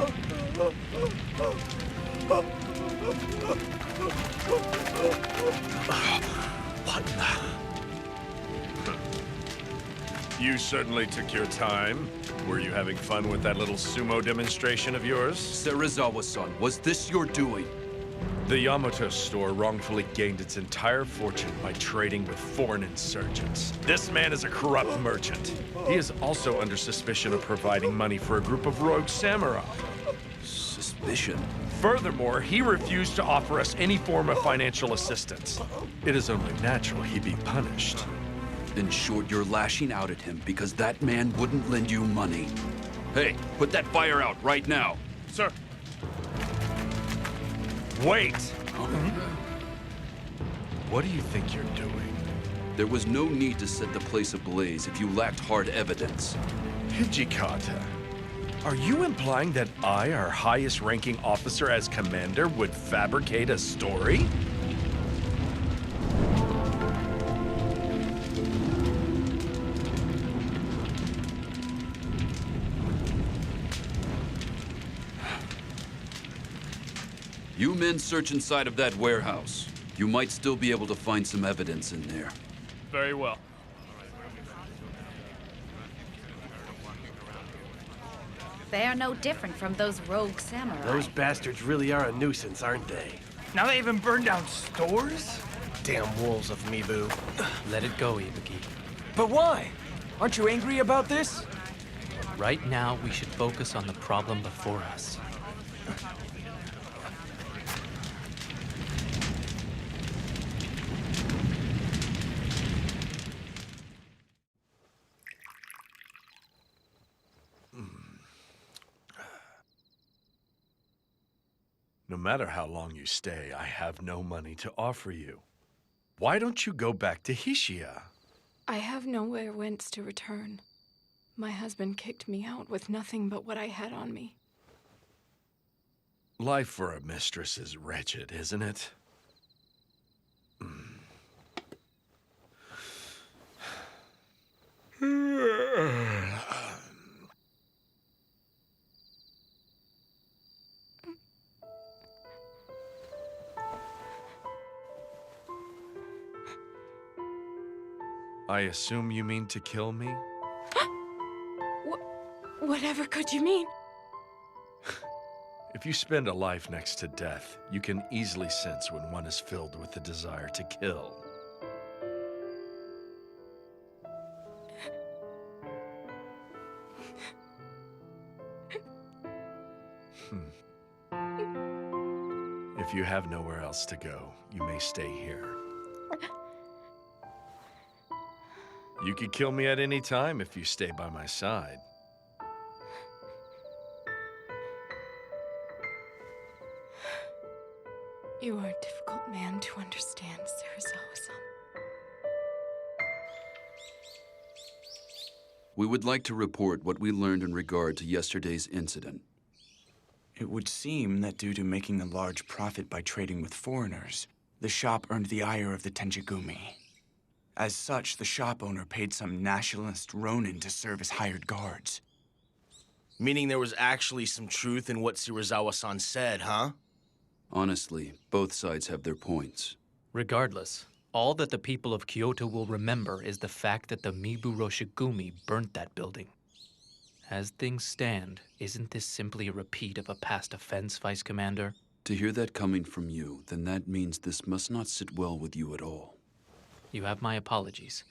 What in the... You certainly took your time. Were you having fun with that little sumo demonstration of yours? Serizawa-san, was this your doing? The Yamato store wrongfully gained its entire fortune by trading with foreign insurgents. This man is a corrupt merchant. He is also under suspicion of providing money for a group of rogue samurai. Suspicion? Furthermore, he refused to offer us any form of financial assistance. It is only natural he be punished. In short, you're lashing out at him because that man wouldn't lend you money. Hey, put that fire out right now. Sir. Wait! What do you think you're doing? There was no need to set the place ablaze if you lacked hard evidence. Hijikata, are you implying that I, our highest-ranking officer as commander, would fabricate a story? You men search inside of that warehouse. You might still be able to find some evidence in there. Very well. They are no different from those rogue samurai. Those bastards really are a nuisance, aren't they? Now they even burned down stores? Damn wolves of Mibu. Let it go, Ibuki. But why? Aren't you angry about this? Right now, we should focus on the problem before us. No matter how long you stay, I have no money to offer you. Why don't you go back to Hishiya? I have nowhere whence to return. My husband kicked me out with nothing but what I had on me. Life for a mistress is wretched, isn't it? I assume you mean to kill me? Whatever could you mean? If you spend a life next to death, you can easily sense when one is filled with the desire to kill. If you have nowhere else to go, you may stay here. You could kill me at any time if you stay by my side. You are a difficult man to understand, Serizawa-san. We would like to report what we learned in regard to yesterday's incident. It would seem that due to making a large profit by trading with foreigners, the shop earned the ire of the Tenjigumi. As such, the shop owner paid some nationalist ronin to serve as hired guards. Meaning there was actually some truth in what Serizawa-san said, huh? Honestly, both sides have their points. Regardless, all that the people of Kyoto will remember is the fact that the Mibu Roshigumi burnt that building. As things stand, isn't this simply a repeat of a past offense, Vice Commander? To hear that coming from you, then that means this must not sit well with you at all. You have my apologies.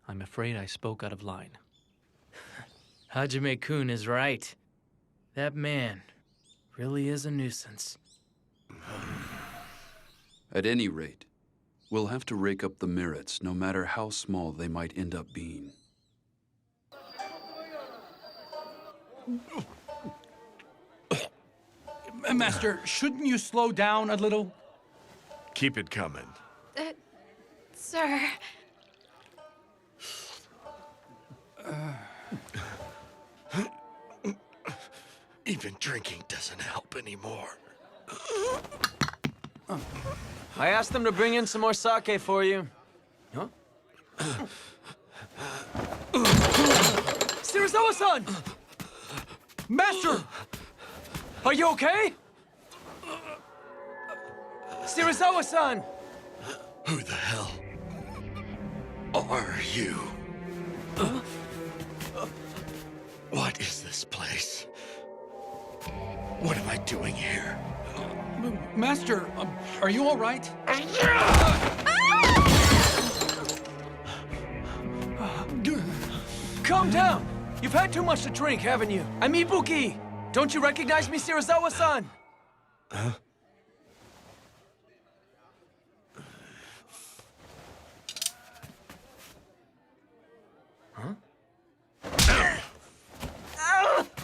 I'm afraid I spoke out of line. Hajime-kun is right. That man really is a nuisance. At any rate, we'll have to rake up the merits, no matter how small they might end up being. Master, shouldn't you slow down a little? Keep it coming. Sir. Even drinking doesn't help anymore. I asked them to bring in some more sake for you. Huh? Serizawa-san! Master! Are you okay? Shirazawa-san! Who the hell are you? What is this place? What am I doing here? Master, are you all right? Calm down! You've had too much to drink, haven't you? I'm Ibuki! Don't you recognize me, Shirazawa-san? Huh?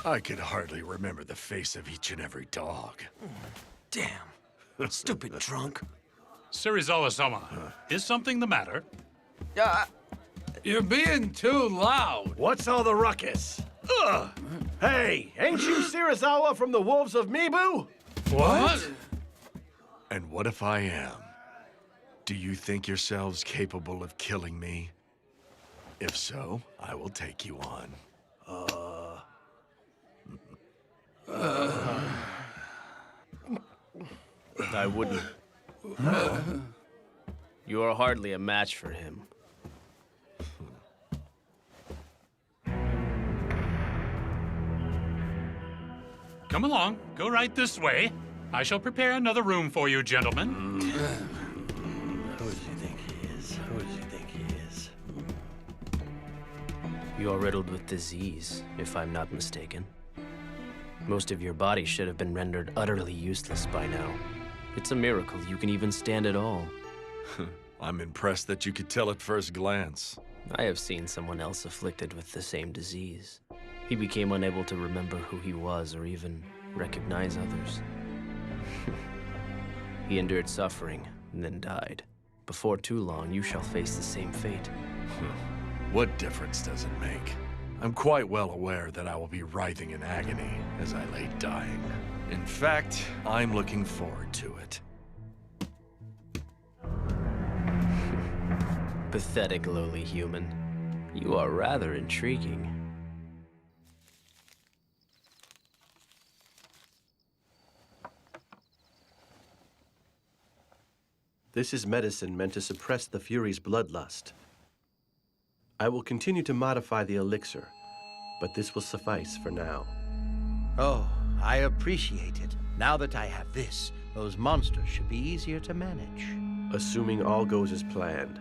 I could hardly remember the face of each and every dog. Damn. Stupid drunk. Serizawa-sama, is something the matter? You're being too loud. What's all the ruckus? Ugh! Hey, ain't you Shirazawa from the Wolves of Mibu? What? And what if I am? Do you think yourselves capable of killing me? If so, I will take you on. I wouldn't. You are hardly a match for him. Come along, go right this way. I shall prepare another room for you, gentlemen. Who does he think he is? Who does he think he is? You are riddled with disease, if I'm not mistaken. Most of your body should have been rendered utterly useless by now. It's a miracle you can even stand at all. I'm impressed that you could tell at first glance. I have seen someone else afflicted with the same disease. He became unable to remember who he was or even recognize others. He endured suffering and then died. Before too long, you shall face the same fate. What difference does it make? I'm quite well aware that I will be writhing in agony as I lay dying. In fact, I'm looking forward to it. Pathetic lowly human. You are rather intriguing. This is medicine meant to suppress the Fury's bloodlust. I will continue to modify the elixir, but this will suffice for now. Oh, I appreciate it. Now that I have this, those monsters should be easier to manage. Assuming all goes as planned.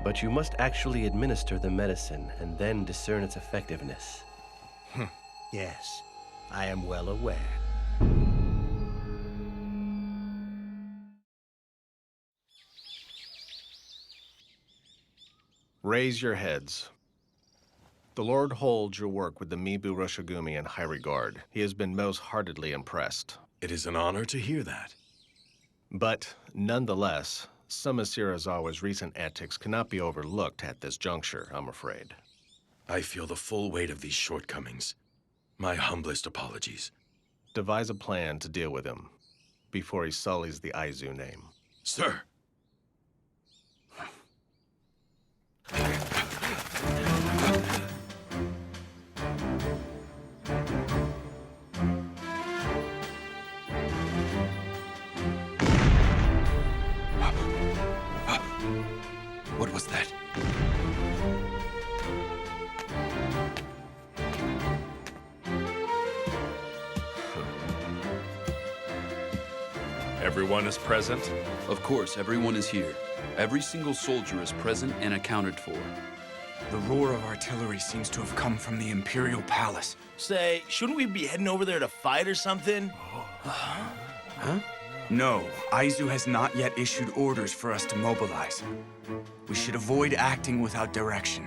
But you must actually administer the medicine and then discern its effectiveness. Yes, I am well aware. Raise your heads. The Lord holds your work with the Mibu Roshigumi in high regard. He has been most heartedly impressed. It is an honor to hear that. But, nonetheless, some of Shirazawa's recent antics cannot be overlooked at this juncture, I'm afraid. I feel the full weight of these shortcomings. My humblest apologies. Devise a plan to deal with him before he sullies the Aizu name. Sir! What was that? Everyone is present? Of course, everyone is here. Every single soldier is present and accounted for. The roar of artillery seems to have come from the Imperial Palace. Say, shouldn't we be heading over there to fight or something? Huh? No, Aizu has not yet issued orders for us to mobilize. We should avoid acting without direction.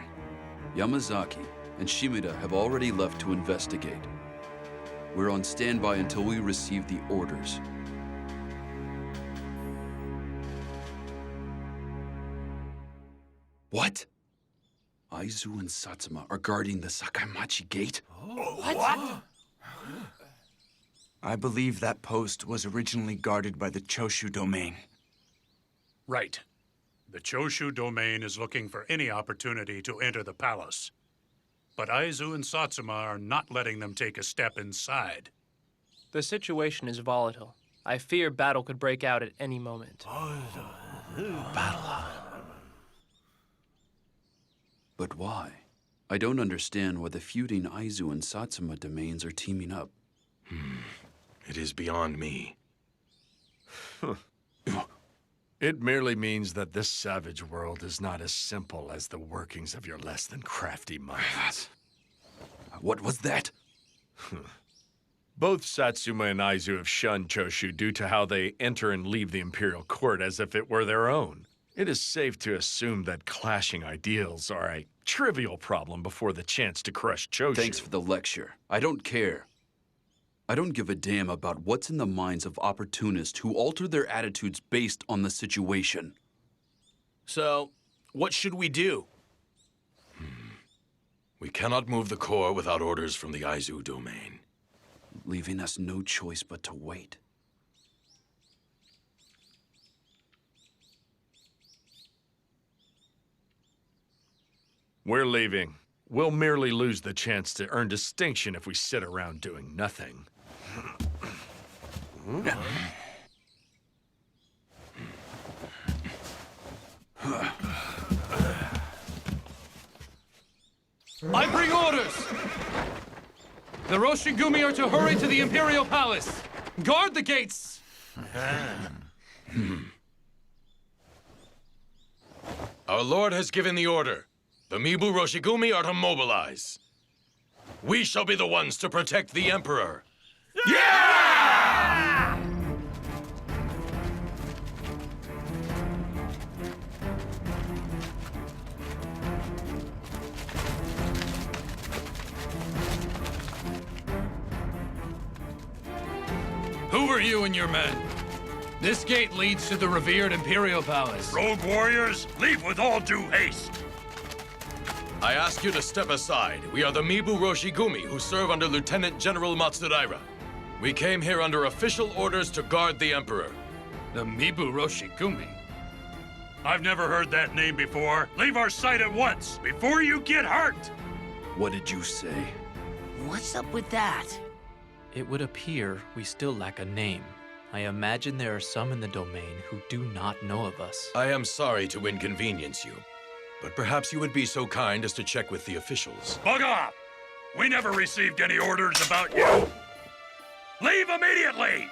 Yamazaki and Shimida have already left to investigate. We're on standby until we receive the orders. What? Aizu and Satsuma are guarding the Sakaimachi Gate? What? I believe that post was originally guarded by the Choshu domain. Right. The Choshu domain is looking for any opportunity to enter the palace. But Aizu and Satsuma are not letting them take a step inside. The situation is volatile. I fear battle could break out at any moment. But why? I don't understand why the feuding Aizu and Satsuma domains are teaming up. It is beyond me. It merely means that this savage world is not as simple as the workings of your less than crafty minds. What was that? Both Satsuma and Aizu have shunned Choshu due to how they enter and leave the Imperial Court as if it were their own. It is safe to assume that clashing ideals are a trivial problem before the chance to crush Choshu. Thanks for the lecture. I don't care. I don't give a damn about what's in the minds of opportunists who alter their attitudes based on the situation. So, what should we do? We cannot move the core without orders from the Aizu domain. Leaving us no choice but to wait. We're leaving. We'll merely lose the chance to earn distinction if we sit around doing nothing. I bring orders! The Roshigumi are to hurry to the Imperial Palace. Guard the gates! Our Lord has given the order. The Mibu Roshigumi are to mobilize. We shall be the ones to protect the Emperor. Yeah! Who are you and your men? This gate leads to the revered Imperial Palace. Rogue warriors, leave with all due haste. I ask you to step aside. We are the Mibu Roshigumi, who serve under Lieutenant General Matsudaira. We came here under official orders to guard the Emperor. The Mibu Roshigumi? I've never heard that name before. Leave our sight at once, before you get hurt! What did you say? What's up with that? It would appear we still lack a name. I imagine there are some in the domain who do not know of us. I am sorry to inconvenience you, but perhaps you would be so kind as to check with the officials. Bug off! We never received any orders about you! Leave immediately!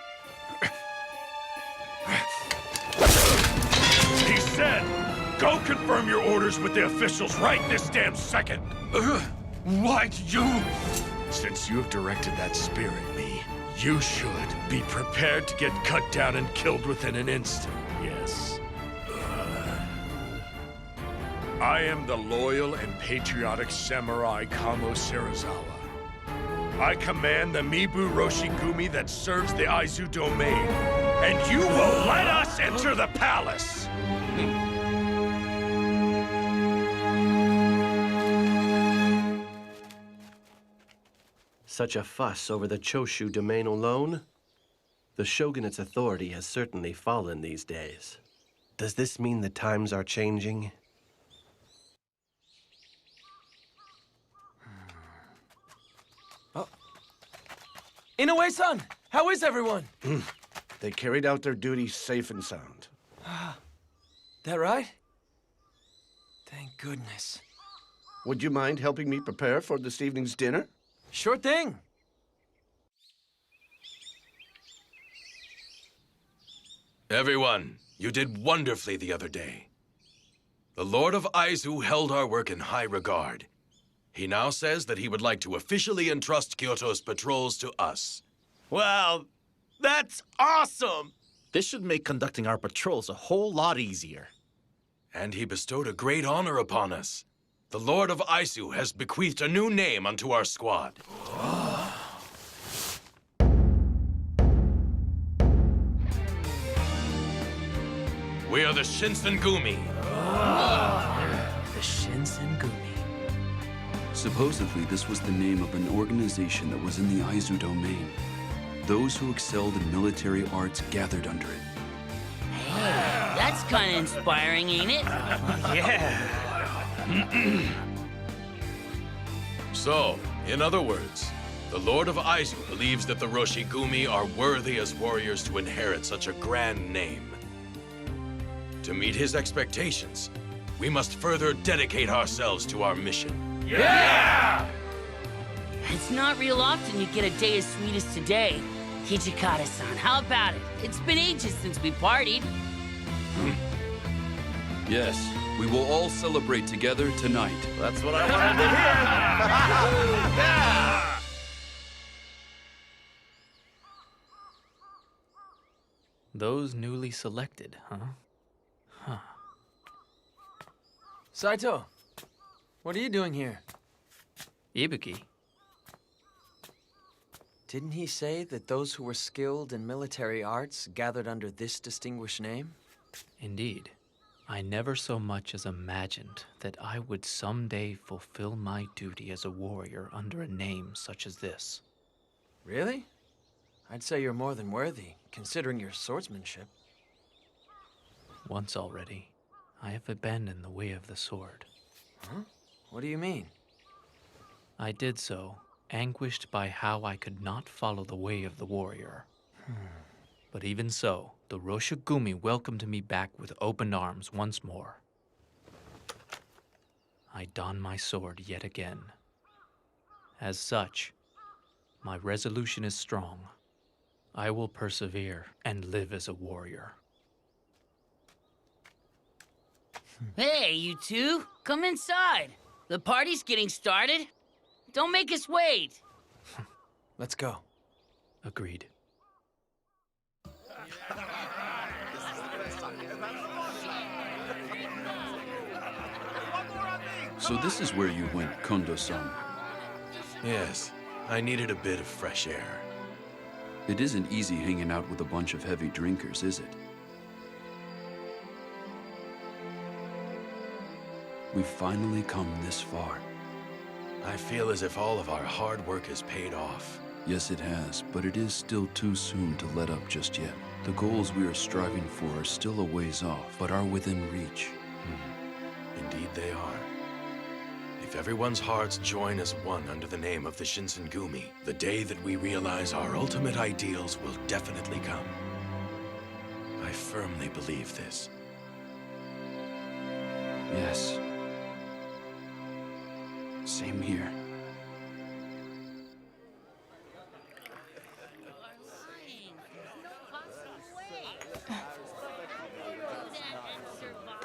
He said, go confirm your orders with the officials right this damn second. What? You? Since you have directed that spear at me, you should be prepared to get cut down and killed within an instant, yes. I am the loyal and patriotic samurai Kamo Serizawa. I command the Mibu Roshigumi that serves the Aizu domain, and you will let us enter the palace! Such a fuss over the Choshu domain alone? The shogunate's authority has certainly fallen these days. Does this mean the times are changing? Inoue-san, how is everyone? They carried out their duties safe and sound. That right? Thank goodness. Would you mind helping me prepare for this evening's dinner? Sure thing. Everyone, you did wonderfully the other day. The Lord of Aizu held our work in high regard. He now says that he would like to officially entrust Kyoto's patrols to us. Wow, that's awesome! This should make conducting our patrols a whole lot easier. And he bestowed a great honor upon us. The Lord of Aizu has bequeathed a new name unto our squad. We are the Shinsengumi. The Shinsengumi. Supposedly, this was the name of an organization that was in the Aizu domain. Those who excelled in military arts gathered under it. Hey, that's kind of inspiring, ain't it? Yeah. So, in other words, The Lord of Aizu believes that the Roshigumi are worthy as warriors to inherit such a grand name. To meet his expectations, we must further dedicate ourselves to our mission. Yeah! It's not real often you get a day as sweet as today. Hijikata-san, how about it? It's been ages since we partied. Yes, we will all celebrate together tonight. That's what I wanted to hear. Yeah! Those newly selected, huh? Huh. Saito, what are you doing here? Ibuki. Didn't he say that those who were skilled in military arts gathered under this distinguished name? Indeed. I never so much as imagined that I would someday fulfill my duty as a warrior under a name such as this. Really? I'd say you're more than worthy, considering your swordsmanship. Once already, I have abandoned the way of the sword. Huh? What do you mean? I did so, anguished by how I could not follow the way of the warrior. But even so, the Roshigumi welcomed me back with open arms once more. I don my sword yet again. As such, my resolution is strong. I will persevere and live as a warrior. Hey, you two, come inside. The party's getting started. Don't make us wait. Let's go. Agreed. So this is where you went, Kondo-san. Yes, I needed a bit of fresh air. It isn't easy hanging out with a bunch of heavy drinkers, is it? We've finally come this far. I feel as if all of our hard work has paid off. Yes, it has, but it is still too soon to let up just yet. The goals we are striving for are still a ways off, but are within reach. Indeed they are. If everyone's hearts join as one under the name of the Shinsengumi, the day that we realize our ultimate ideals will definitely come. I firmly believe this. Yes. Same here.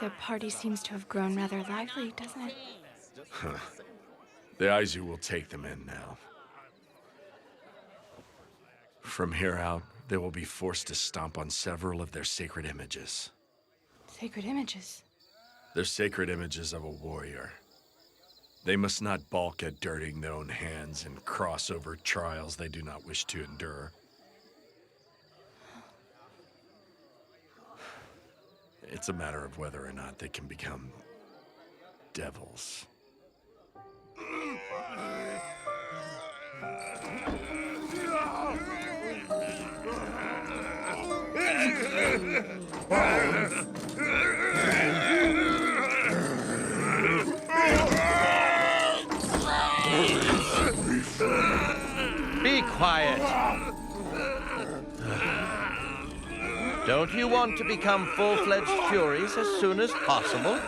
The party seems to have grown rather lively, doesn't it? The Aizu will take them in now. From here out, they will be forced to stomp on several of their sacred images. Sacred images. They're sacred images of a warrior. They must not balk at dirtying their own hands and cross over trials they do not wish to endure. It's a matter of whether or not they can become devils. Be quiet. Don't you want to become full-fledged Furies as soon as possible?